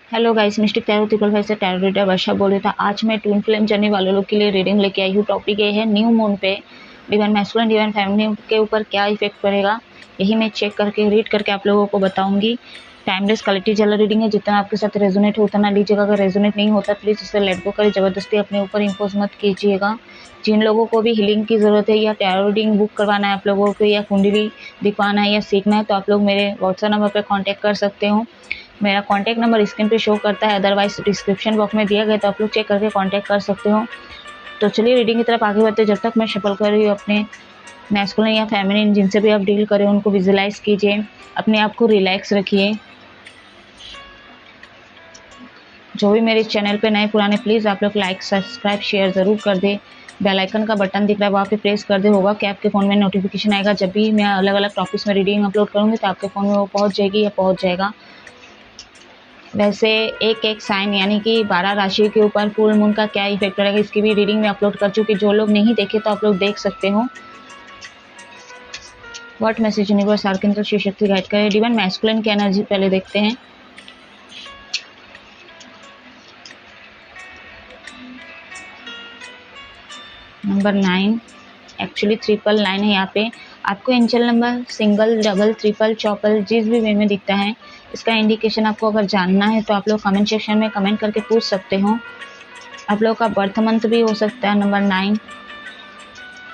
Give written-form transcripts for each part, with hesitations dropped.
Hello guys, mistake tarot triple five से tarot reader वर्षा बोल रही था। आज मैं ट्विन फ्लेम जर्नी वाले लोग के लिए रीडिंग लेके आई हूँ। टॉपिक ये है न्यू मून पे डिवाइन मैस्कुलिन डिवाइन फेमिनिन के ऊपर क्या इफेक्ट पड़ेगा, यही मैं चेक करके रीड करके आप लोगों को बताऊंगी। टाइमलेस क्वालिटी जला रीडिंग है, जितना आपके साथ रेजोनेट हो उतना लीजिएगा। अगर रेजोनेट नहीं होता प्लीज़ इसे लेट गो करें, ज़बरदस्ती अपने ऊपर इम्पोज मत कीजिएगा। जिन लोगों को भी हीलिंग की ज़रूरत है या टैरो रीडिंग बुक करवाना है आप लोगों को, या कुंडली दिखवाना है या सीखना है, तो आप लोग मेरे व्हाट्सएप नंबर पर कॉन्टैक्ट कर सकते हो। मेरा कॉन्टैक्ट नंबर स्क्रीन पे शो करता है, अदरवाइज डिस्क्रिप्शन बॉक्स में दिया गया, तो आप लोग चेक करके कॉन्टैक्ट कर सकते हो। तो चलिए रीडिंग की तरफ आगे बढ़ते हैं। जब तक मैं शफल कर रही हूँ, अपने मैस्कुलिन या फेमिनिन जिनसे भी आप डील करें उनको विजुलाइज कीजिए, अपने आप को रिलैक्स रखिए। जो भी मेरे चैनल पे नए पुराने प्लीज़ आप लोग लाइक सब्सक्राइब शेयर ज़रूर कर दे। बेल आइकन का बटन दिख रहा है वहाँ पे प्रेस कर दे, होगा कि आपके फ़ोन में नोटिफिकेशन आएगा जब भी मैं अलग अलग टॉपिक्स में रीडिंग अपलोड करूँगी, तो आपके फ़ोन में वो पहुँच जाएगी या पहुँच जाएगा। वैसे एक एक साइन यानी कि 12 राशि के ऊपर फुल मून का क्या इफेक्ट रहेगा, इसकी भी रीडिंग में अपलोड कर चुकी। जो लोग नहीं देखे तो आप लोग देख सकते हो। What message universe archangel Shiv Shakti guide करे। डिवाइन मैस्कुलिन की एनर्जी पहले देखते हैं। नंबर 9, एक्चुअली 999 है यहाँ पे। आपको angel number single double triple Chaupal जिस भी वे में दिखता है, इसका इंडिकेशन आपको अगर जानना है तो आप लोग कमेंट सेक्शन में कमेंट करके पूछ सकते हो। आप लोगों का बर्थ मंथ भी हो सकता है नंबर 9,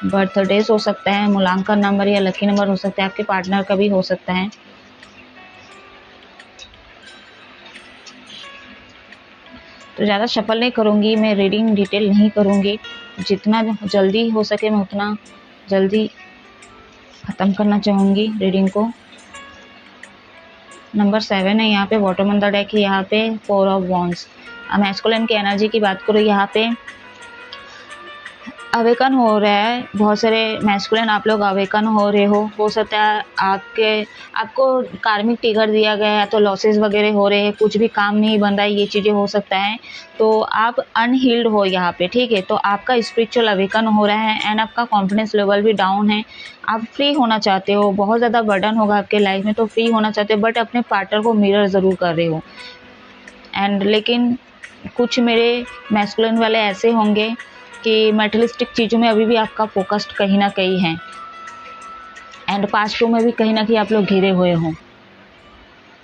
बर्थडेज हो सकता है, मूलांकन नंबर या लकी नंबर हो सकता है, आपके पार्टनर का भी हो सकता है। तो ज़्यादा शफल नहीं करूँगी मैं, रीडिंग डिटेल नहीं करूँगी। जितना जल्दी हो सके मैं उतना जल्दी ख़त्म करना चाहूँगी रीडिंग को। नंबर 7 है यहाँ पे, बॉटम ऑन द डेक है यहाँ पे 4 ऑफ वॉन्ड्स। मैस्कुलिन की एनर्जी की बात करूँ, यहाँ पे अवेकन हो रहा है। बहुत सारे मैस्कुलिन आप लोग अवेकन हो रहे हो सकता है आपको कार्मिक ट्रिगर दिया गया है, तो लॉसेस वगैरह हो रहे हैं, कुछ भी काम नहीं बन रहा है, ये चीज़ें हो सकता है। तो आप अनहील्ड हो यहाँ पे, ठीक है। तो आपका स्पिरिचुअल अवेकन हो रहा है एंड आपका कॉन्फिडेंस लेवल भी डाउन है। आप फ्री होना चाहते हो, बहुत ज़्यादा बर्डन होगा आपके लाइफ में, तो फ्री होना चाहते हो, बट अपने पार्टनर को मिरर ज़रूर कर रहे हो। एंड लेकिन कुछ मेरे मैस्कुलिन वाले ऐसे होंगे कि मटेरियलिस्टिक चीज़ों में अभी भी आपका फोकस्ड कहीं ना कहीं है, एंड पास्ट में भी कहीं ना कहीं आप लोग घिरे हुए हो।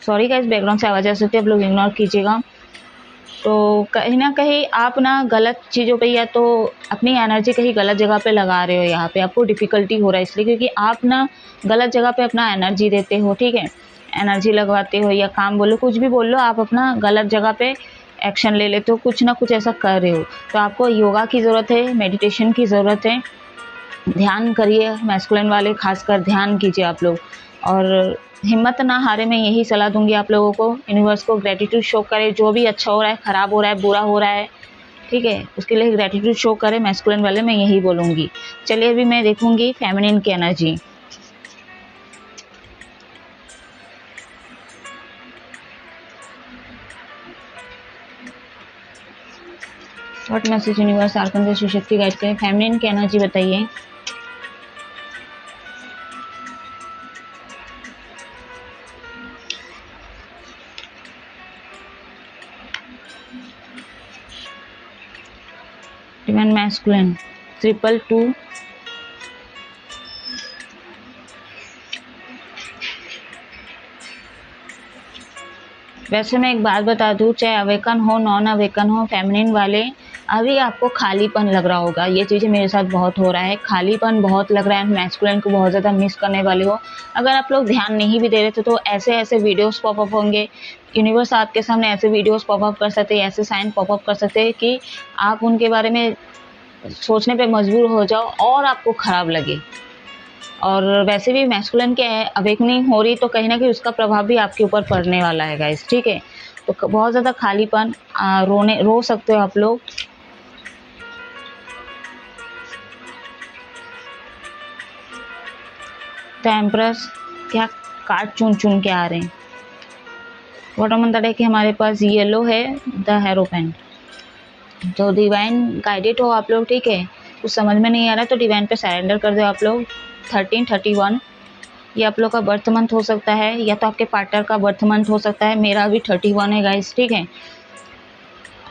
सॉरी गाइस, बैकग्राउंड से आवाज़ आ सकती है, आप लोग इग्नोर कीजिएगा। तो कहीं ना कहीं आप ना गलत चीज़ों पे या तो अपनी एनर्जी कहीं गलत जगह पे लगा रहे हो। यहाँ पे आपको डिफ़िकल्टी हो रहा है इसलिए क्योंकि आप ना गलत जगह पे अपना एनर्जी देते हो, ठीक है। एनर्जी लगवाते हो या काम बोलो, कुछ भी बोल लो, आप अपना गलत जगह पे एक्शन ले लेते हो, कुछ ना कुछ ऐसा कर रहे हो। तो आपको योगा की ज़रूरत है, मेडिटेशन की ज़रूरत है, ध्यान करिए। मैस्कुलिन वाले खासकर ध्यान कीजिए आप लोग, और हिम्मत ना हारे। मैं यही सलाह दूंगी आप लोगों को। यूनिवर्स को ग्रेटिट्यूड शो करें, जो भी अच्छा हो रहा है, ख़राब हो रहा है, बुरा हो रहा है, ठीक है, उसके लिए ग्रेटिट्यूड शो करें मैस्कुलिन वाले, मैं यही बोलूँगी। चलिए अभी मैं देखूँगी फेमिनिन की energy. What message universe archangel Shiv Shakti guide करें, फेमिनिन की एनर्जी बताइए। Divine masculine 222। वैसे मैं एक बात बता दूं, चाहे अवेकन हो नॉन अवेकन हो, फेमिनिन वाले अभी आपको खालीपन लग रहा होगा। ये चीज़ें मेरे साथ बहुत हो रहा है, खालीपन बहुत लग रहा है, मैस्कुलिन को बहुत ज़्यादा मिस करने वाले हो। अगर आप लोग ध्यान नहीं भी दे रहे थे तो ऐसे ऐसे वीडियोस पॉपअप होंगे, यूनिवर्स आपके सामने ऐसे वीडियोस पॉपअप कर सकते हैं, ऐसे साइन पॉपअप कर सकते हैं कि आप उनके बारे में सोचने पे मजबूर हो जाओ और आपको ख़राब लगे। और वैसे भी मैस्कुलिन के अवेकनिंग हो रही तो कहीं ना कहीं उसका प्रभाव भी आपके ऊपर पड़ने वाला है गाइस, ठीक है। तो बहुत ज़्यादा खालीपन, रो सकते हो आप लोग। द एम्प्रेस, क्या कार्ड चुन चुन के आ रहे हैं। बॉटम ऑफ द डेक हमारे पास येलो है, द हेरोपेंट। तो डिवाइन गाइडेड हो आप लोग, ठीक है। कुछ समझ में नहीं आ रहा है तो डिवाइन पे सरेंडर कर दो आप लोग। 1331 ये आप लोग का बर्थ मंथ हो सकता है, या तो आपके पार्टनर का बर्थ मंथ हो सकता है। मेरा भी 31 है गाइस, ठीक है।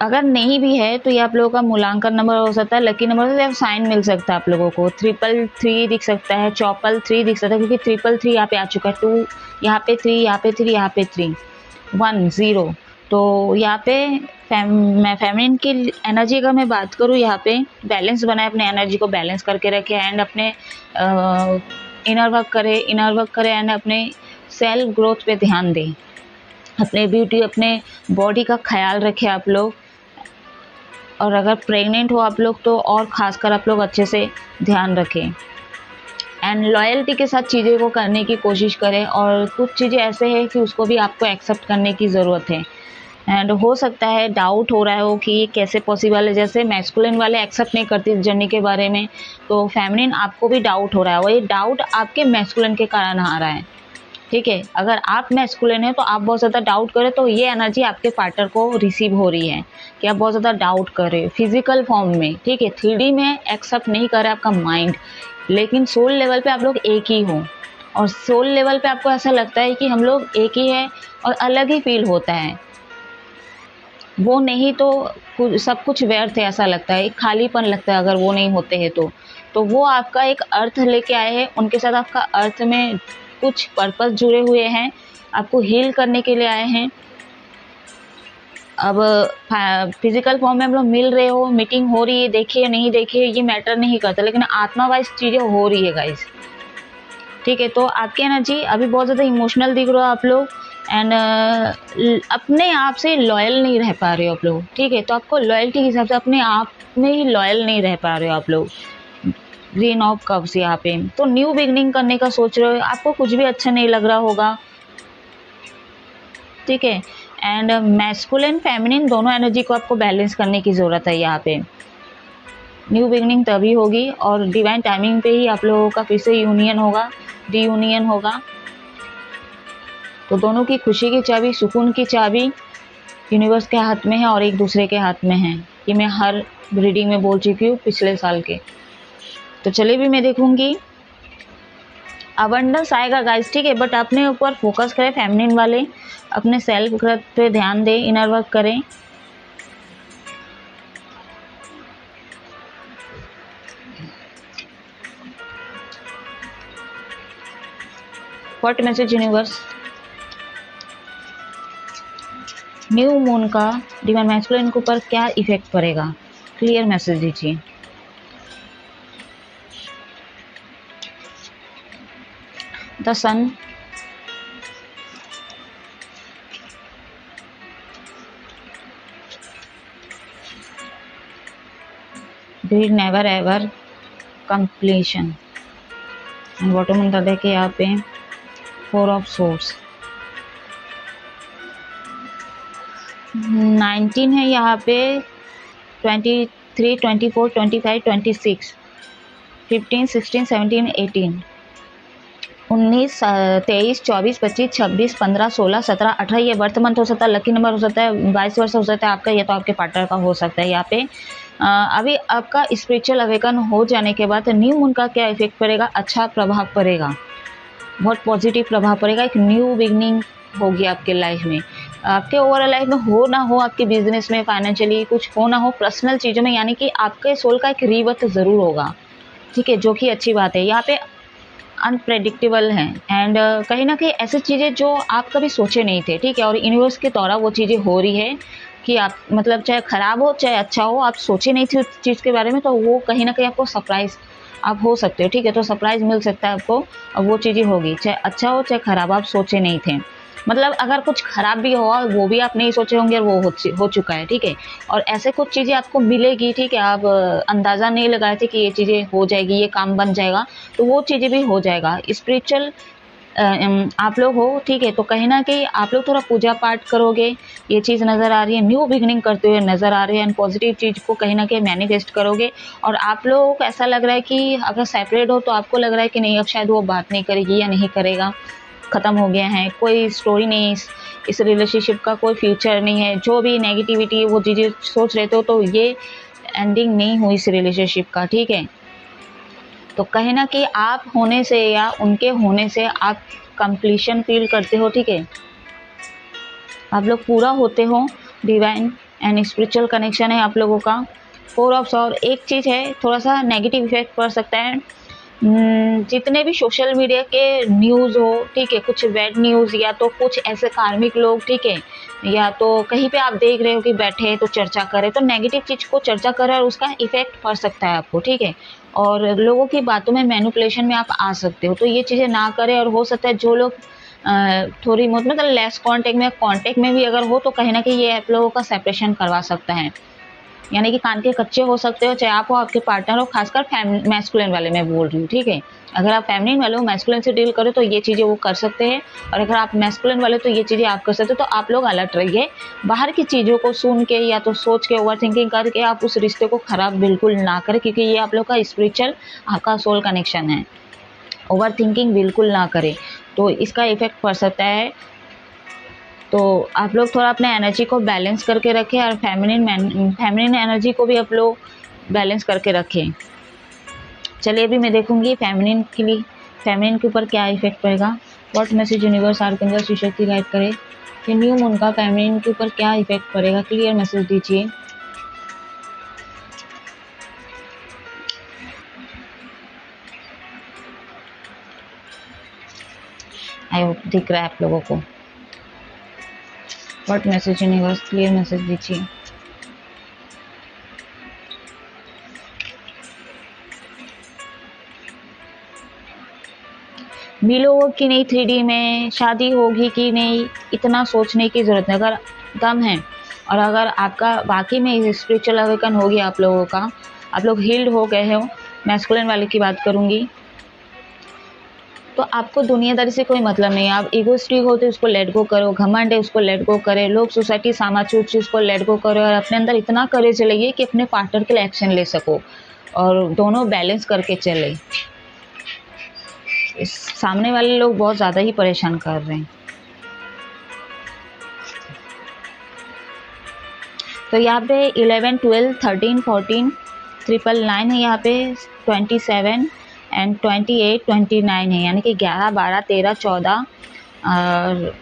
अगर नहीं भी है तो ये आप लोगों का मूलांकन नंबर हो सकता है, लकी नंबर हो सकता है, साइन मिल सकता है आप लोगों को। 333 दिख सकता है, 333 दिख सकता है, क्योंकि 333 यहाँ पे आ चुका है। 2 यहाँ पे 3, यहाँ पे 3, यहाँ पे 3, 1 0। तो यहाँ पे मैं फेमिनिन की एनर्जी अगर मैं बात करूँ, यहाँ पे बैलेंस बनाए, अपने एनर्जी को बैलेंस करके रखे एंड अपने इनर वर्क करे एंड अपने सेल्फ ग्रोथ पे ध्यान दें, अपने ब्यूटी, अपने बॉडी का ख्याल रखें आप लोग। और अगर प्रेग्नेंट हो आप लोग तो और ख़ासकर आप लोग अच्छे से ध्यान रखें एंड लॉयल्टी के साथ चीज़ें को करने की कोशिश करें। और कुछ चीज़ें ऐसे हैं कि उसको भी आपको एक्सेप्ट करने की ज़रूरत है। एंड हो सकता है डाउट हो रहा हो कि ये कैसे पॉसिबल है, जैसे मैस्कुलिन वाले एक्सेप्ट नहीं करते इस जर्नी के बारे में, तो फेमिनिन आपको भी डाउट हो रहा है। और ये डाउट आपके मैस्कुलिन के कारण आ रहा है, ठीक है। अगर आप मैस्कुलिन है तो आप बहुत ज़्यादा डाउट करें तो ये एनर्जी आपके पार्टनर को रिसीव हो रही है कि आप बहुत ज़्यादा डाउट कर रहे हो फिजिकल फॉर्म में, ठीक है। 3D में एक्सेप्ट नहीं कर रहा है आपका माइंड, लेकिन सोल लेवल पे आप लोग एक ही हो। और सोल लेवल पे आपको ऐसा लगता है कि हम लोग एक ही है और अलग ही फील होता है। वो नहीं तो सब कुछ व्यर्थ है, ऐसा लगता है, एक खालीपन लगता है अगर वो नहीं होते हैं तो वो आपका एक अर्थ लेके आए हैं, उनके साथ आपका अर्थ में कुछ पर्पस जुड़े हुए हैं, आपको हील करने के लिए आए हैं। अब फिजिकल फॉर्म में हम लोग मिल रहे हो, मीटिंग हो रही है, देखे या नहीं देखे ये मैटर नहीं करता, लेकिन आत्मा वाइज चीज़ें हो रही है गाइस, ठीक है। तो आपकी एनर्जी अभी बहुत ज़्यादा इमोशनल दिख रहे हो आप लोग एंड अपने आप से लॉयल नहीं रह पा रहे हो आप लोग, ठीक है। तो आपको लॉयल्टी के हिसाब से अपने आप में ही लॉयल नहीं रह पा रहे हो आप लोग। ग्रीन ऑफ कप्स यहाँ पे तो न्यू बिगनिंग करने का सोच रहे हो, आपको कुछ भी अच्छा नहीं लग रहा होगा, ठीक है। एंड मैस्कुलिन फेमिनिन दोनों एनर्जी को आपको बैलेंस करने की ज़रूरत है यहाँ पे। न्यू बिगनिंग तभी होगी और डिवाइन टाइमिंग पे ही आप लोगों का फिर से यूनियन होगा, रीयूनियन होगा। तो दोनों की खुशी की चाबी, सुकून की चाबी यूनिवर्स के हाथ में है और एक दूसरे के हाथ में है। ये मैं हर रीडिंग में बोल चुकी हूँ पिछले साल के। तो चलिए भी मैं देखूंगी अबंडेंस आएगा गाइस, ठीक है। बट अपने ऊपर फोकस करें, फेमिनिन वाले अपने सेल्फ ग्रोथ पे ध्यान दें, इनर वर्क करें। What message universe, new moon का डिवाइन मैस्कुलिन के ऊपर क्या इफेक्ट पड़ेगा, क्लियर मैसेज दीजिए। The sun, greed never ever completion and bottom में देखिए यहाँ पे 4 ऑफ सोर्ड्स, 19 है यहाँ पे, 23, 24, 25, 26, 15, 16, 17, 18, 19, 23, 24, 25, 26, 15, 16, 17, 18 ये बर्थ मंथ हो सकता है, लकी नंबर हो सकता है, 22 वर्ष हो सकता है आपका, या तो आपके पार्टनर का हो सकता है। यहाँ पे अभी आपका स्पिरिचुअल अवेकन हो जाने के बाद न्यू मून का क्या इफेक्ट पड़ेगा, अच्छा प्रभाव पड़ेगा, बहुत पॉजिटिव प्रभाव पड़ेगा। एक न्यू बिगनिंग होगी आपके लाइफ में, आपके ओवरऑल लाइफ में हो ना हो, आपके बिजनेस में, फाइनेंशियली कुछ हो ना हो, पर्सनल चीज़ों में, यानी कि आपके सोल का एक रीबर्थ ज़रूर होगा, ठीक है, जो कि अच्छी बात है। यहाँ पे अनप्रेडिक्टेबल हैं एंड कहीं ना कहीं ऐसी चीज़ें जो आप कभी सोचे नहीं थे, ठीक है। और यूनिवर्स के द्वारा वो चीज़ें हो रही है कि आप मतलब चाहे ख़राब हो चाहे अच्छा हो, आप सोचे नहीं थे उस चीज़ के बारे में, तो वो कहीं ना कहीं आपको सरप्राइज़ आप हो सकते हो, ठीक है। तो सरप्राइज़ मिल सकता है आपको और वो चीज़ें होगी, चाहे अच्छा हो चाहे ख़राब, आप सोचे नहीं थे। मतलब अगर कुछ ख़राब भी हुआ वो भी आप नहीं सोचे होंगे और वो हो चुका है, ठीक है। और ऐसे कुछ चीज़ें आपको मिलेगी, ठीक है, आप अंदाज़ा नहीं लगाए थे कि ये चीज़ें हो जाएगी, ये काम बन जाएगा, तो वो चीज़ें भी हो जाएगा। स्पिरिचुअल आप लोग हो, ठीक है, तो कहीं ना कहीं आप लोग थोड़ा पूजा पाठ करोगे, ये चीज़ नज़र आ रही है, न्यू बिगनिंग करते हुए नज़र आ रहे हैं, पॉजिटिव चीज़ को कहीं ना कहीं मैनिफेस्ट करोगे। और आप लोगों को ऐसा लग रहा है कि अगर सेपरेट हो तो आपको लग रहा है कि नहीं अब शायद वो बात नहीं करेगी या नहीं करेगा, ख़त्म हो गया है, कोई स्टोरी नहीं, इस रिलेशनशिप का कोई फ्यूचर नहीं है, जो भी नेगेटिविटी वो चीज़ें सोच रहे थे, तो ये एंडिंग नहीं हुई इस रिलेशनशिप का, ठीक है। तो कहीं ना कहीं आप होने से या उनके होने से आप कंप्लीशन फील करते हो, ठीक है, आप लोग पूरा होते हो, डिवाइन एंड स्पिरिचुअल कनेक्शन है आप लोगों का। 4 ऑफ सॉर्ड। एक चीज़ है, थोड़ा सा नेगेटिव इफेक्ट पड़ सकता है। जितने भी सोशल मीडिया के न्यूज़ हो, ठीक है, कुछ बैड न्यूज़ या तो कुछ ऐसे कार्मिक लोग, ठीक है, या तो कहीं पे आप देख रहे हो कि बैठे हैं तो चर्चा करें, तो नेगेटिव चीज़ को चर्चा करें और उसका इफेक्ट पड़ सकता है आपको, ठीक है, और लोगों की बातों में मैनिपुलेशन में आप आ सकते हो। तो ये चीज़ें ना करें। और हो सकता है जो लोग थोड़ी बहुत मतलब लेस कांटेक्ट में भी अगर हो तो कहीं ना कहीं ये आप लोगों का सेपरेशन करवा सकता है। यानी कि कान के कच्चे हो सकते हो, चाहे आप हो आपके पार्टनर हो, खासकर मैस्कुलिन वाले मैं बोल रही हूँ, ठीक है। अगर आप फेमिनिन वाले हो, मैस्कुलिन से डील करो तो ये चीज़ें वो कर सकते हैं, और अगर आप मैस्कुलिन वाले तो ये चीज़ें आप कर सकते हो। तो आप लोग अलर्ट रहिए, बाहर की चीज़ों को सुन के या तो सोच के ओवर थिंकिंग करके आप उस रिश्ते को ख़राब बिल्कुल ना करें, क्योंकि ये आप लोग का स्पिरिचुअल आपका सोल कनेक्शन है। ओवर थिंकिंग बिल्कुल ना करें, तो इसका इफेक्ट पड़ सकता है। तो आप लोग थोड़ा अपने एनर्जी को बैलेंस करके रखें, और फेमिनिन एनर्जी को भी आप लोग बैलेंस करके रखें। चलिए अभी मैं देखूंगी फेमिनिन के लिए, फेमिनिन के ऊपर क्या इफेक्ट पड़ेगा। What message universe archangel Shri Shakti guide करे कि न्यू मून का फेमिनिन के ऊपर क्या इफेक्ट पड़ेगा। क्लियर मैसेज दीजिए। आई होप दिख रहा है आप लोगों को। What message universe, clear message दीजिए। मिलोगे कि नहीं 3D में, शादी होगी कि नहीं, इतना सोचने की ज़रूरत नहीं। अगर दम है और अगर आपका वाकई में स्पिरिचुअल अवेकन हो गया आप लोगों का, आप लोग हील्ड हो गए हो, मैस्कुलिन वाले की बात करूँगी, तो आपको दुनियादारी से कोई मतलब नहीं है। आप ईगोइस्टिक हो तो उसको लेट गो करो, घमंड है उसको लेट गो करे, लोग सोसाइटी सामाचूर से उसको लेट गो करो, और अपने अंदर इतना करेज लाइए कि अपने पार्टनर के लिए एक्शन ले सको और दोनों बैलेंस करके चले। इस सामने वाले लोग बहुत ज़्यादा ही परेशान कर रहे हैं। तो यहाँ पे 11, 12, 13, 14, 999 है, यहाँ पे 27 एंड 28, 29 है, यानी कि 11, 12, 13, 14 और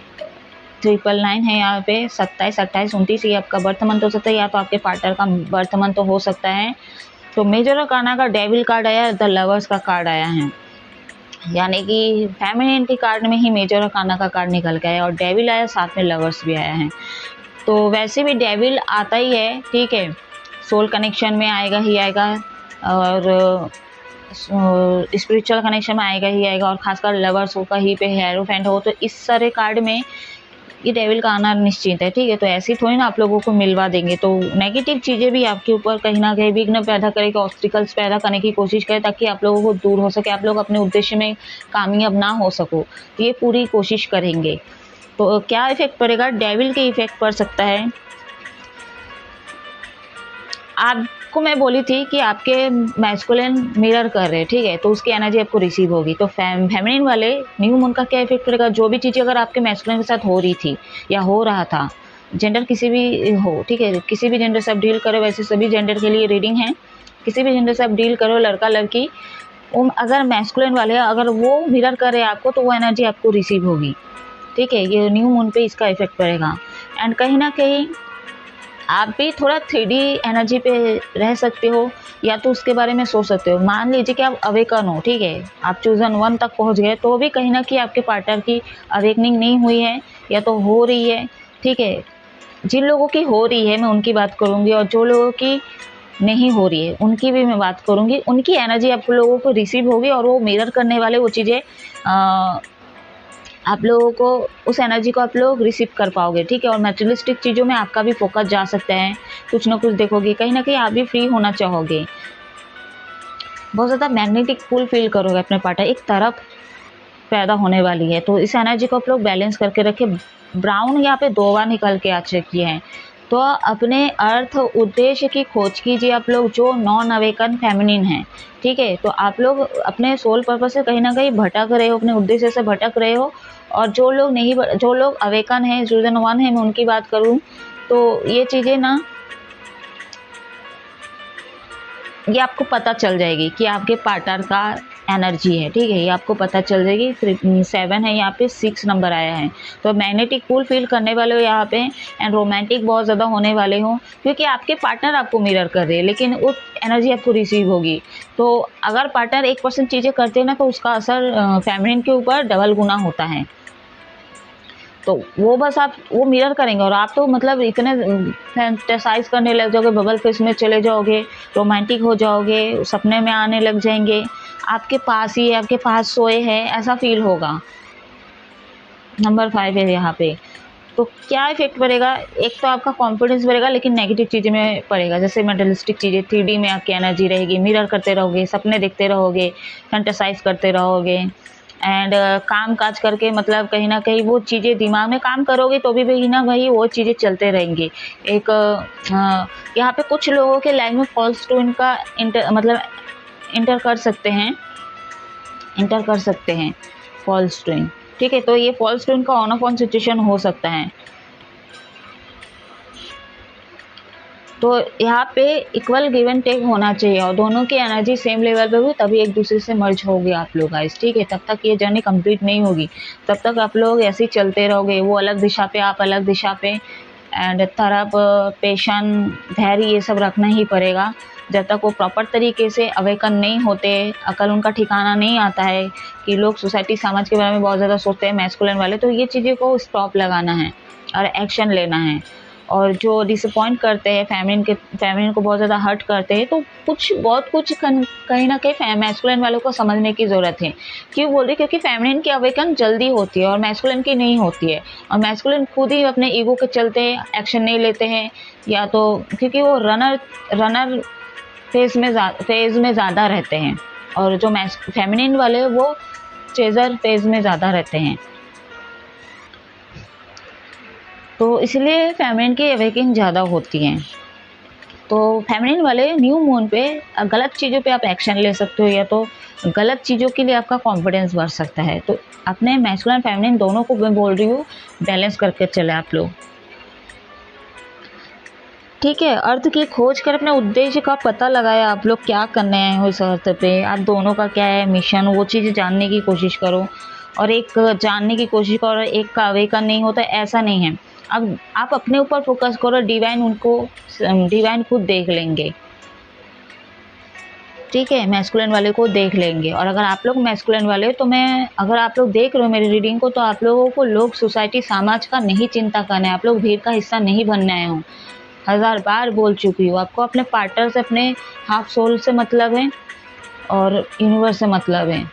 999 है यहाँ पे, 27, 28, 29। ये आपका बर्थ मंथ हो सकता है या तो आपके पार्टनर का बर्थ मंथ तो हो सकता है। तो मेजर अरकाना का डेविल कार्ड आया, द लवर्स का कार्ड आया है, यानी कि फेमिनिन के कार्ड में ही मेजर अरकाना का कार्ड निकल के आया और डेविल आया, साथ में लवर्स भी आया है। तो वैसे भी डेविल आता ही है, ठीक है, सोल कनेक्शन में आएगा ही आएगा, और स्पिरिचुअल कनेक्शन में आएगा ही आएगा, और खासकर लवर्स हो, कहीं पे हेरोफेंट हो, तो इस सारे कार्ड में ये डेविल का आना निश्चित है, ठीक है। तो ऐसी थोड़ी ना आप लोगों को मिलवा देंगे, तो नेगेटिव चीज़ें भी आपके ऊपर कहीं ना कहीं विघ्न पैदा करेगी, ऑब्स्टिकल्स पैदा करने की कोशिश करे ताकि आप लोगों को दूर हो सके, आप लोग अपने उद्देश्य में कामयाब ना हो सको, ये पूरी कोशिश करेंगे। तो क्या इफेक्ट पड़ेगा, डेविल के इफेक्ट पड़ सकता है। आपको मैं बोली थी कि आपके मैस्कुलिन मिरर कर रहे हैं, ठीक है, तो उसकी एनर्जी आपको रिसीव होगी। तो फेमिनिन वाले न्यू मून का क्या इफेक्ट पड़ेगा, जो भी चीज़ें अगर आपके मैस्कुलिन के साथ हो रही थी या हो रहा था, जेंडर किसी भी हो, ठीक है, किसी भी जेंडर से आप डील करो, वैसे सभी जेंडर के लिए रीडिंग है, किसी भी जेंडर से आप डील करो, लड़का लड़की, अगर मैस्कुलिन वाले अगर वो मिरर करे आपको, तो वो एनर्जी आपको रिसीव होगी, ठीक है। ये न्यू मून पे इसका इफेक्ट पड़ेगा। एंड कहीं ना कहीं आप भी थोड़ा 3D एनर्जी पे रह सकते हो, या तो उसके बारे में सोच सकते हो। मान लीजिए कि आप अवेकन हो, ठीक है, आप चूजन 1 तक पहुंच गए, तो भी कहीं ना कहीं आपके पार्टनर की अवेकनिंग नहीं हुई है या तो हो रही है, ठीक है। जिन लोगों की हो रही है मैं उनकी बात करूंगी, और जो लोगों की नहीं हो रही है उनकी भी मैं बात करूंगी। उनकी एनर्जी आप लोगों को रिसीव होगी, और वो मिरर करने वाले वो चीज़ें आप लोगों को, उस एनर्जी को आप लोग रिसीव कर पाओगे, ठीक है। और मटेरियलिस्टिक चीज़ों में आपका भी फोकस जा सकता है, कुछ ना कुछ देखोगे, कहीं ना कहीं आप भी फ्री होना चाहोगे, बहुत ज़्यादा मैग्नेटिक पुल फील करोगे अपने पार्टनर, एक तरफ पैदा होने वाली है। तो इस एनर्जी को आप लोग बैलेंस करके रखें। ब्राउन यहाँ पे 2 बार निकल के आ चुकी है, तो अपने अर्थ उद्देश्य की खोज कीजिए आप लोग जो नॉन अवेकन फेमिनिन है, ठीक है। तो आप लोग अपने सोल पर्पस से कहीं ना कहीं भटक रहे हो, अपने उद्देश्य से भटक रहे हो, और जो लोग नहीं, जो लोग अवेकन है, चूजन 1 है, मैं उनकी बात करूं तो ये चीज़ें ना ये आपको पता चल जाएगी कि आपके पार्टनर का एनर्जी है, ठीक है, ये आपको पता चल जाएगी। 7 है, यहाँ पे 6 नंबर आया है, तो मैग्नेटिक पुल फील करने वाले हो यहाँ पे, एंड रोमांटिक बहुत ज़्यादा होने वाले हो, क्योंकि आपके पार्टनर आपको मिरर कर रहे हैं, लेकिन वो एनर्जी आपको रिसीव होगी। तो अगर पार्टनर 1% चीज़ें करते हैं ना, तो उसका असर फेमिनिन के ऊपर डबल गुना होता है। तो वो बस आप वो मिरर करेंगे, और आप तो मतलब इतने फैंटेसाइज करने लग जाओगे, बबल फेस में चले जाओगे, रोमांटिक हो जाओगे, सपने में आने लग जाएंगे, आपके पास ही है, आपके पास सोए हैं, ऐसा फील होगा। नंबर 5 है यहाँ पे। तो क्या इफेक्ट पड़ेगा? एक तो आपका कॉन्फिडेंस बढ़ेगा, लेकिन नेगेटिव चीज़ें में पड़ेगा, जैसे मेटलिस्टिक चीज़ें, 3D में आपकी एनर्जी रहेगी, मिरर करते रहोगे, सपने देखते रहोगे, फैंटेसाइज करते रहोगे, एंड काम काज करके मतलब कहीं ना कहीं वो चीज़ें दिमाग में काम करोगे तो भी भाई ना भाई वो चीज़ें चलते रहेंगी। एक यहाँ पे कुछ लोगों के लाइफ में फॉल्स टू इनका मतलब इंटर कर सकते हैं फॉल्स ट्विन, ठीक है। तो ये फॉल्स ट्विन का ऑन ऑफ ऑन सिचुएशन हो सकता है। तो यहाँ पे इक्वल गिव एंड टेक होना चाहिए, और दोनों की एनर्जी सेम लेवल पे हुई तभी एक दूसरे से मर्ज होगे आप लोग गाइस, ठीक है। तब तक ये जर्नी कंप्लीट नहीं होगी, तब तक आप लोग ऐसे ही चलते रहोगे, वो अलग दिशा पे, आप अलग दिशा पे, एंड तरफ पेशन, धैर्य, ये सब रखना ही पड़ेगा जब तक वो प्रॉपर तरीके से अवेकन नहीं होते, अकल उनका ठिकाना नहीं आता है। कि लोग सोसाइटी समाज के बारे में बहुत ज़्यादा सोचते हैं मैस्कुलिन वाले, तो ये चीज़ें को स्टॉप लगाना है और एक्शन लेना है। और जो डिसअपॉइंट करते हैं फेमिनिन को बहुत ज़्यादा हर्ट करते हैं, तो बहुत कुछ कहीं ना कहीं मैस्कुलिन वालों को समझने की ज़रूरत है। क्यों बोल रही? क्योंकि फेमिनिन की अवेकन जल्दी होती है और मैस्कुलिन की नहीं होती है, और मैस्कुलिन खुद ही अपने ईगो के चलते एक्शन नहीं लेते हैं, या तो क्योंकि वो रनर फेज में ज़्यादा रहते हैं, और जो फेमिनिन वाले वो चेजर फेज में ज़्यादा रहते हैं। तो इसलिए फेमिनिन की अवेकिंग ज़्यादा होती हैं। तो फेमिनिन वाले न्यू मून पे गलत चीज़ों पे आप एक्शन ले सकते हो, या तो गलत चीज़ों के लिए आपका कॉन्फिडेंस बढ़ सकता है। तो अपने मैस्कुलिन फेमिनिन दोनों को मैं बोल रही हूँ, बैलेंस करके चले आप लोग, ठीक है। अर्थ की खोज कर अपने उद्देश्य का पता लगाया आप लोग, क्या करने आए हो इस अर्थ पे, आप दोनों का क्या है मिशन, वो चीज़ जानने की कोशिश करो। और एक जानने की कोशिश करो, एक का अवेकन नहीं होता, ऐसा नहीं है। अब आप अपने ऊपर फोकस करो, डिवाइन खुद देख लेंगे, ठीक है। मैस्कुलिन वाले को देख लेंगे। और अगर आप लोग मैस्कुलिन वाले हो तो अगर आप लोग देख रहे हो मेरी रीडिंग को, तो आप लोगों को लोग सोसाइटी समाज का नहीं चिंता करना है, आप लोग भीड़ का हिस्सा नहीं बनना है। 1000 बार बोल चुकी हूँ, आपको अपने पार्टनर से, अपने हाफ सोल से मतलब है, और यूनिवर्स से मतलब है।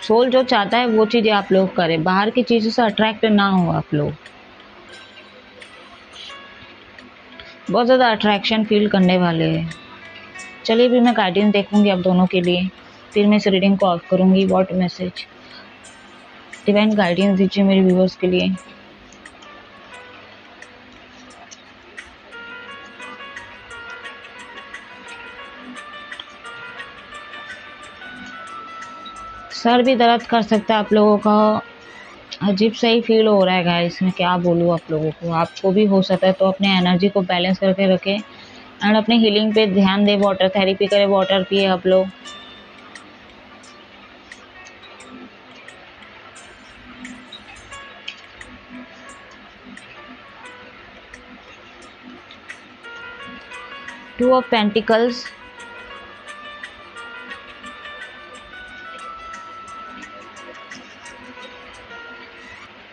सोल जो चाहता है वो चीज़ें आप लोग करें, बाहर की चीज़ों से अट्रैक्ट ना हो आप लोग। बहुत ज़्यादा अट्रैक्शन फील करने वाले हैं। चलिए भी मैं गाइडेंस देखूंगी आप दोनों के लिए, फिर मैं इस रीडिंग को ऑफ करूंगी। व्हाट मैसेज डिवाइन गाइडेंस दीजिए मेरे व्यूअर्स के लिए। सर भी दर्द कर सकता है आप लोगों का, अजीब सा ही फील हो रहा है गाइस, मैं क्या बोलूँ आप लोगों को। आपको भी हो सकता है, तो अपने एनर्जी को बैलेंस करके रखें, एंड अपने हीलिंग पे ध्यान दें, वाटर थेरेपी करें, वाटर पिए आप लोग। Two of pentacles,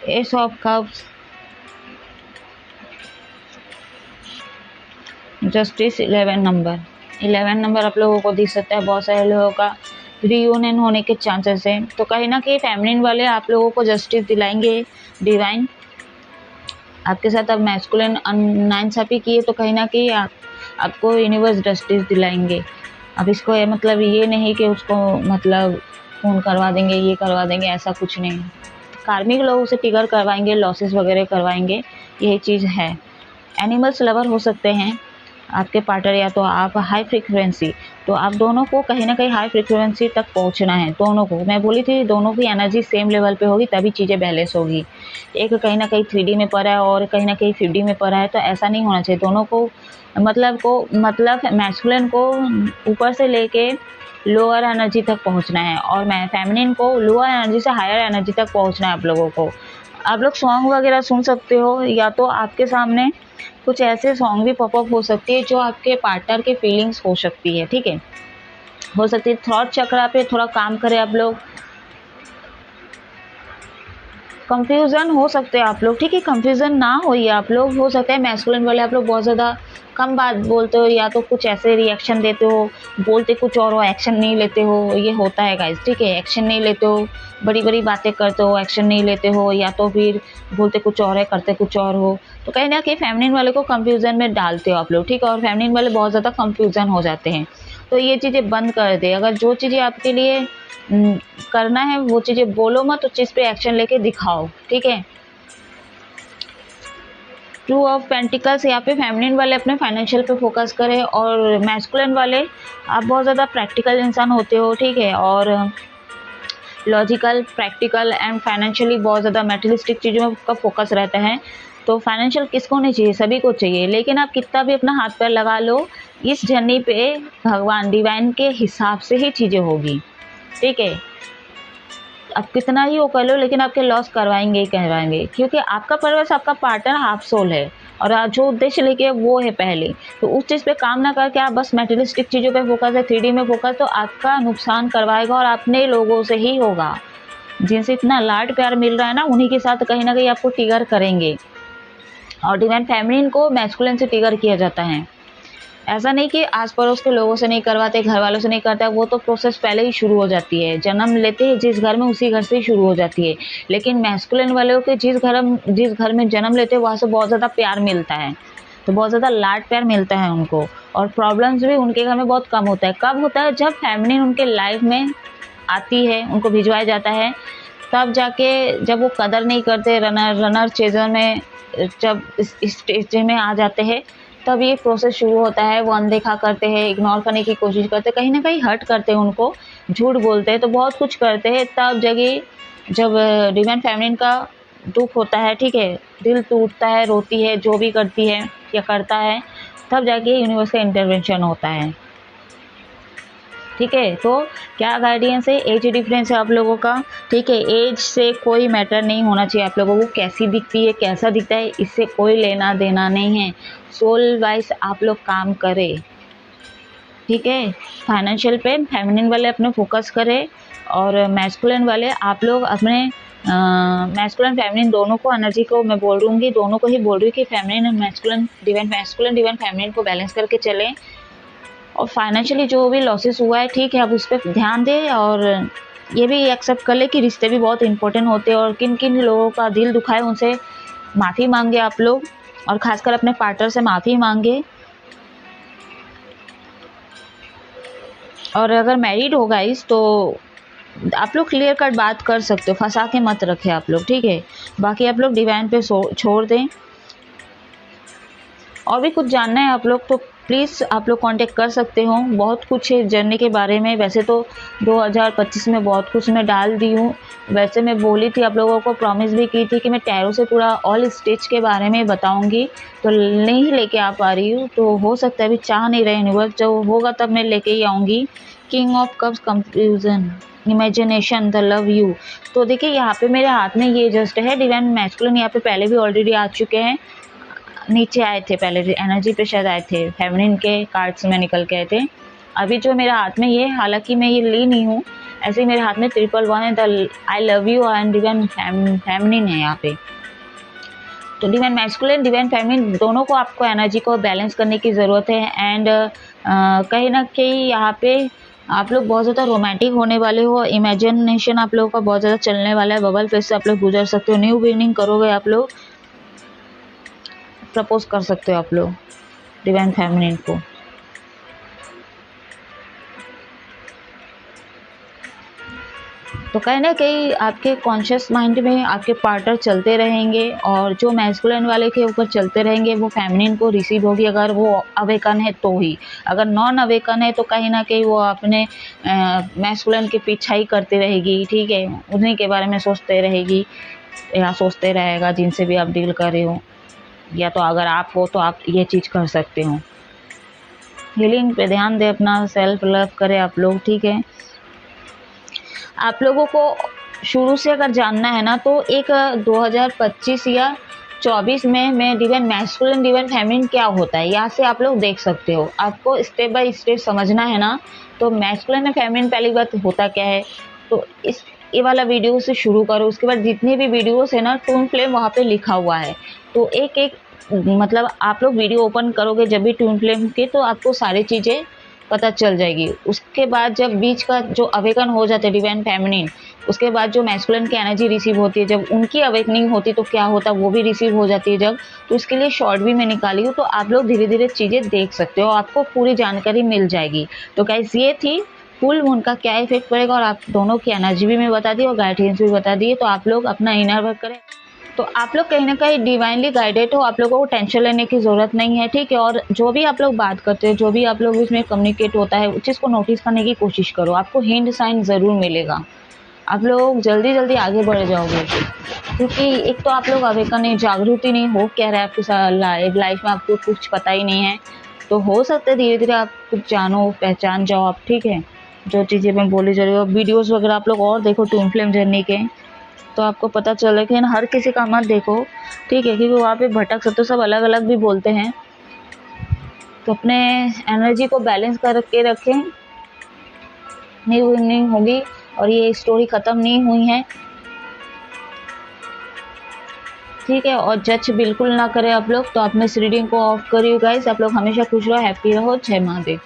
S of cups, justice, 11 number आप लोगों को दिख सकता है। बहुत सारे लोगों का रियूनियन होने के चांसेस हैं, तो कहीं ना कहीं फेमिनिन वाले आप लोगों को जस्टिस दिलाएंगे डिवाइन आपके साथ। अब मैस्कुलिन नाइंसाफी किए तो कहीं ना कहीं आपको यूनिवर्स जस्टिस दिलाएंगे। अब इसको मतलब ये नहीं कि उसको मतलब खून करवा देंगे, ये करवा देंगे, ऐसा कुछ नहीं। कार्मिक लोगों से ट्रिगर करवाएंगे, लॉसेस वगैरह करवाएंगे, यही चीज़ है। एनिमल्स लवर हो सकते हैं, आपके पार्टनर या तो आप हाई फ्रीक्वेंसी, तो आप दोनों को कहीं ना कहीं हाई फ्रीक्वेंसी तक पहुंचना है। दोनों को, मैं बोली थी दोनों की एनर्जी सेम लेवल पे होगी तभी चीज़ें बैलेंस होगी। एक कहीं ना कहीं 3D में पड़ा है और कहीं ना कहीं 5D में पड़ा है, तो ऐसा नहीं होना चाहिए। दोनों को मतलब मैस्कुलिन को ऊपर से लेके लोअर एनर्जी तक पहुंचना है और मैं फेमिनिन को लोअर एनर्जी से हायर एनर्जी तक पहुंचना है आप लोगों को। आप लोग सॉन्ग वगैरह सुन सकते हो, या तो आपके सामने कुछ ऐसे सॉन्ग भी पॉपअप हो सकती है जो आपके पार्टनर के फीलिंग्स हो सकती है, ठीक है। हो सकती है थ्रॉट चक्रा पे थोड़ा काम करें आप लोग। कंफ्यूजन हो सकते हैं आप लोग, ठीक है, कंफ्यूजन ना होइए आप लोग। हो सकता है मैस्कुलिन वाले आप लोग बहुत ज़्यादा कम बात बोलते हो, या तो कुछ ऐसे रिएक्शन देते हो, बोलते कुछ और हो, एक्शन नहीं लेते हो। ये होता है गाइस, ठीक है, एक्शन नहीं लेते हो, बड़ी बड़ी बातें करते हो, एक्शन नहीं लेते हो, या तो फिर बोलते कुछ और है करते कुछ और हो। तो कहीं ना कहीं फेमिनिन वाले को कंफ्यूजन में डालते हो आप लोग, ठीक है, और फेमिनिन वाले बहुत ज़्यादा कंफ्यूजन हो जाते हैं। तो ये चीज़ें बंद कर दे। अगर जो चीज़ें आपके लिए करना है वो चीज़ें बोलो मत, उस चीज़ पे एक्शन लेके दिखाओ, ठीक है। टू ऑफ पेंटिकल्स, यहाँ पे फेमिनिन वाले अपने फाइनेंशियल पे फोकस करें और मैस्कुलिन वाले आप बहुत ज़्यादा प्रैक्टिकल इंसान होते हो, ठीक है, और लॉजिकल, प्रैक्टिकल एंड फाइनेंशियली बहुत ज़्यादा मेटेरियलिस्टिक चीज़ों में का फोकस रहता है। तो फाइनेंशियल किसको नहीं चाहिए, सभी को चाहिए, लेकिन आप कितना भी अपना हाथ पैर लगा लो, इस जर्नी पे भगवान डिवाइन के हिसाब से ही चीज़ें होगी, ठीक है। आप कितना ही वो कर लो, लेकिन आपके लॉस करवाएंगे ही करवाएंगे, क्योंकि आपका पर्पस, आपका पार्टनर हाफ सोल है और आप जो उद्देश्य लेके वो है पहले। तो उस चीज़ पे काम ना करके आप बस मेटेरियलिस्टिक चीज़ों पे फोकस है, 3D में फोकस, तो आपका नुकसान करवाएगा और अपने लोगों से ही होगा। जिनसे इतना लाड प्यार मिल रहा है ना, उन्हीं के साथ कहीं ना कहीं आपको ट्रिगर करेंगे। और डिवाइन फेमिनिन को मैस्कुलिन से ट्रिगर किया जाता है। ऐसा नहीं कि आस पड़ोस के लोगों से नहीं करवाते, घर वालों से नहीं करता, वो तो प्रोसेस पहले ही शुरू हो जाती है। जन्म लेते ही जिस घर में, उसी घर से ही शुरू हो जाती है। लेकिन मैस्कुलिन वालों के जिस घर में जन्म लेते हैं वहाँ से बहुत ज़्यादा प्यार मिलता है, तो बहुत ज़्यादा लाड प्यार मिलता है उनको, और प्रॉब्लम्स भी उनके घर में बहुत कम होता है। कब होता है, जब फेमिनिन उनके लाइफ में आती है, उनको भिजवाया जाता है, तब जाके जब वो कदर नहीं करते, रनर चेजर में जब इस स्टेज में आ जाते हैं, तब ये प्रोसेस शुरू होता है। वो अनदेखा करते हैं, इग्नोर करने की कोशिश करते हैं, कहीं ना कहीं हर्ट करते हैं उनको, झूठ बोलते हैं, तो बहुत कुछ करते हैं। तब जगह जब डिवाइन फेमिनिन का दुख होता है, ठीक है, दिल टूटता है, रोती है, जो भी करती है या करता है, तब जाके यूनिवर्स का इंटरवेंशन होता है, ठीक है। तो क्या गाइडेंस है, एज डिफरेंस है आप लोगों का, ठीक है। एज से कोई मैटर नहीं होना चाहिए आप लोगों को, कैसी दिखती है, कैसा दिखता है, इससे कोई लेना देना नहीं है। सोल वाइज आप लोग काम करें, ठीक है। फाइनेंशियल पे फेमिनिन वाले अपने फोकस करें, और मैस्कुलिन वाले आप लोग अपने मैस्कुलिन फेमिनिन दोनों को एनर्जी को मैं बोल दूँगी, दोनों को ही बोल रही हूँ कि फेमिनिन और मैस्कुलिन डिवाइन फेमिनिन को बैलेंस करके चलें। और फाइनेंशियली जो भी लॉसेस हुआ है, ठीक है, अब उस पर ध्यान दें, और ये भी एक्सेप्ट कर ले कि रिश्ते भी बहुत इंपॉर्टेंट होते हैं, और किन किन लोगों का दिल दुखाए उनसे माफ़ी मांगे आप लोग, और खासकर अपने पार्टनर से माफ़ी मांगे। और अगर मैरिड हो गाइस तो आप लोग क्लियर कट बात कर सकते हो, फंसा के मत रखें आप लोग, ठीक है। बाकी आप लोग डिवाइन पे छोड़ दें। और भी कुछ जानना है आप लोग तो प्लीज़ आप लोग कांटेक्ट कर सकते हो। बहुत कुछ है जर्नी के बारे में, वैसे तो 2025 में बहुत कुछ मैं डाल दी हूँ। वैसे मैं बोली थी आप लोगों को, प्रॉमिस भी की थी कि मैं टैरो से पूरा ऑल स्टेज के बारे में बताऊँगी, तो नहीं लेके आ पा रही हूँ। तो हो सकता है अभी चाह नहीं रहे यूनिवर्स, जब होगा तब मैं लेके ही आऊँगी। King of cups, confusion, imagination, the love you. तो देखिए यहाँ पे मेरे हाथ में ये जस्ट है डिवाइन मैस्कुलिन, यहाँ पे पहले भी ऑलरेडी आ चुके हैं, नीचे आए थे पहले, एनर्जी पे शायद आए थे, फेमिनिन के कार्ड्स में निकल के आए थे। अभी जो मेरे हाथ में ये, हालांकि मैं ये ली नहीं हूँ, ऐसे ही मेरे हाथ में 111 है, the I love you and divine feminine है यहाँ पे। तो डिवाइन मैस्कुलिन, डिवाइन फेमिनिन दोनों को आपको एनर्जी को बैलेंस करने की ज़रूरत है। एंड कहीं ना कहीं यहाँ पे आप लोग बहुत ज़्यादा रोमांटिक होने वाले हो, इमेजिनेशन आप लोगों का बहुत ज़्यादा चलने वाला है, बबल फेस से आप लोग गुजर सकते हो, न्यू बिगिनिंग करोगे आप लोग, प्रपोज कर सकते हो आप लोग डिवाइन फेमिनिन को। तो कहीं ना कहीं आपके कॉन्शियस माइंड में आपके पार्टनर चलते रहेंगे, और जो मैस्कुलिन वाले के ऊपर चलते रहेंगे वो फेमिनिन को रिसीव होगी, अगर वो अवेकन है तो ही। अगर नॉन अवेकन है तो कहीं ना कहीं वो अपने मैस्कुलिन के पीछा ही करती रहेगी, ठीक है, उन्हीं के बारे में सोचते रहेगी या सोचते रहेगा जिनसे भी आप डील कर रहे हो। या तो अगर आप हो तो आप ये चीज़ कर सकते हो। हीलिंग पे ध्यान दें, अपना सेल्फ लव करें आप लोग, ठीक है। आप लोगों को शुरू से अगर जानना है ना, तो एक 2025 या 24 में मैं डिवाइन मैस्कुलिन डिवाइन फेमिनिन क्या होता है यहाँ से आप लोग देख सकते हो। आपको स्टेप बाय स्टेप समझना है ना, तो मैस्कुलिन और फेमिनिन पहली बात होता क्या है, तो ये वाला वीडियो से शुरू करो। उसके बाद जितनी भी वीडियोस है ना, ट्विन फ्लेम वहाँ पे लिखा हुआ है, तो एक एक मतलब आप लोग वीडियो ओपन करोगे जब भी ट्विन फ्लेम की, तो आपको सारी चीज़ें पता चल जाएगी। उसके बाद जब बीच का जो अवेकन हो जाते हैं डिवाइन फेमिनिन, उसके बाद जो मैस्कुलिन की एनर्जी रिसीव होती है, जब उनकी अवेकनिंग होती है तो क्या होता है वो भी रिसीव हो जाती है जब। तो इसके लिए शॉर्ट भी मैं निकाली हूँ, तो आप लोग धीरे धीरे चीज़ें देख सकते हो, आपको पूरी जानकारी मिल जाएगी। तो गाइस ये थी फुल मून का क्या इफेक्ट पड़ेगा, और आप दोनों की एनर्जी भी मैं बता दी और गाइडेंस भी बता दी। तो आप लोग अपना इनर वर्क करें, तो आप लोग कहीं ना कहीं डिवाइनली गाइडेड हो, आप लोगों को टेंशन लेने की ज़रूरत नहीं है, ठीक है। और जो भी आप लोग बात करते हो, जो भी आप लोग इसमें कम्युनिकेट होता है, उस चीज़ को नोटिस करने की कोशिश करो, आपको हिंट साइन ज़रूर मिलेगा। आप लोग जल्दी जल्दी आगे बढ़ जाओगे, क्योंकि एक तो आप लोग अवेकन नहीं, जागृति नहीं हो क्या रहा है आपकी लाइफ में, आपको कुछ पता ही नहीं है। तो हो सकता है धीरे धीरे आप कुछ जानो, पहचान जाओ आप, ठीक है। जो चीज़ें मैं बोली जा रही हूँ, वीडियोज़ वगैरह आप लोग और देखो ट्विन फ्लेम जर्नी के, तो आपको पता चला कि हर किसी का मत देखो, ठीक है, क्योंकि वहाँ पे भटक सकते हो, सब अलग अलग भी बोलते हैं। तो अपने एनर्जी को बैलेंस करके रखें, नहीं होगी, और ये स्टोरी ख़त्म नहीं हुई है, ठीक है। और जज बिल्कुल ना करें आप लोग। तो आप मैं इस रीडिंग को ऑफ करिए गाइस। आप लोग हमेशा खुश रहो, हैप्पी रहो। जय महादेव।